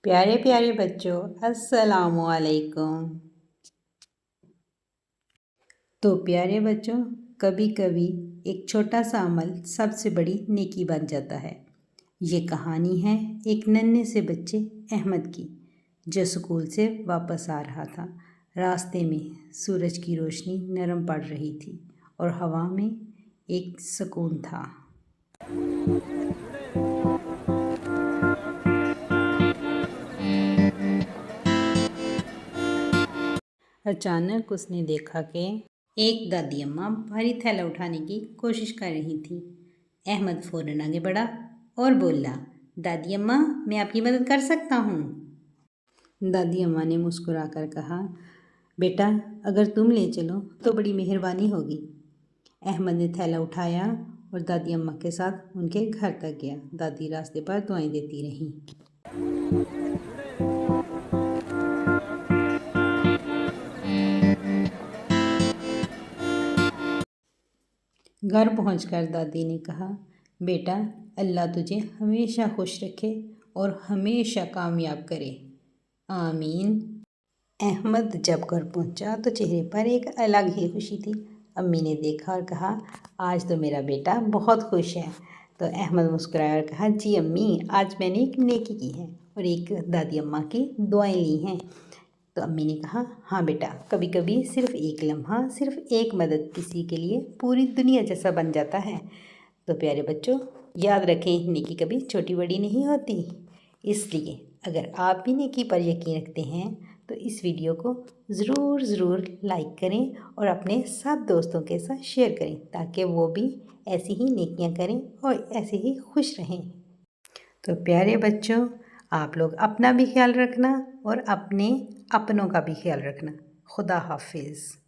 پیارے پیارے بچوں، السلام علیکم۔ تو پیارے بچوں، کبھی کبھی ایک چھوٹا سا عمل سب سے بڑی نیکی بن جاتا ہے۔ یہ کہانی ہے ایک ننھے سے بچے احمد کی، جو اسکول سے واپس آ رہا تھا۔ راستے میں سورج کی روشنی نرم پڑ رہی تھی اور ہوا میں ایک سکون تھا۔ اچانک اس نے دیکھا کہ ایک دادی اماں بھاری تھیلا اٹھانے کی کوشش کر رہی تھی۔ احمد فوراً آگے بڑھا اور بولا، دادی اماں، میں آپ کی مدد کر سکتا ہوں۔ دادی اماں نے مسکرا کر کہا، بیٹا، اگر تم لے چلو تو بڑی مہربانی ہوگی۔ احمد نے تھیلا اٹھایا اور دادی اماں کے ساتھ ان کے گھر تک گیا۔ دادی راستے پر دعائیں دیتی رہیں۔ گھر پہنچ کر دادی نے کہا، بیٹا، اللہ تجھے ہمیشہ خوش رکھے اور ہمیشہ کامیاب کرے، آمین۔ احمد جب گھر پہنچا تو چہرے پر ایک الگ ہی خوشی تھی۔ امی نے دیکھا اور کہا، آج تو میرا بیٹا بہت خوش ہے۔ تو احمد مسکرایا اور کہا، جی امی، آج میں نے ایک نیکی کی ہے اور ایک دادی اماں کی دعائیں لی ہیں۔ تو امی نے کہا، ہاں بیٹا، کبھی کبھی صرف ایک لمحہ، صرف ایک مدد کسی کے لیے پوری دنیا جیسا بن جاتا ہے۔ تو پیارے بچوں، یاد رکھیں، نیکی کبھی چھوٹی بڑی نہیں ہوتی۔ اس لیے اگر آپ بھی نیکی پر یقین رکھتے ہیں تو اس ویڈیو کو ضرور لائک کریں اور اپنے سب دوستوں کے ساتھ شیئر کریں تاکہ وہ بھی ایسی ہی نیکیاں کریں اور ایسے ہی خوش رہیں۔ تو پیارے بچوں، آپ لوگ اپنا بھی خیال رکھنا اور اپنے اپنوں کا بھی خیال رکھنا۔ خدا حافظ۔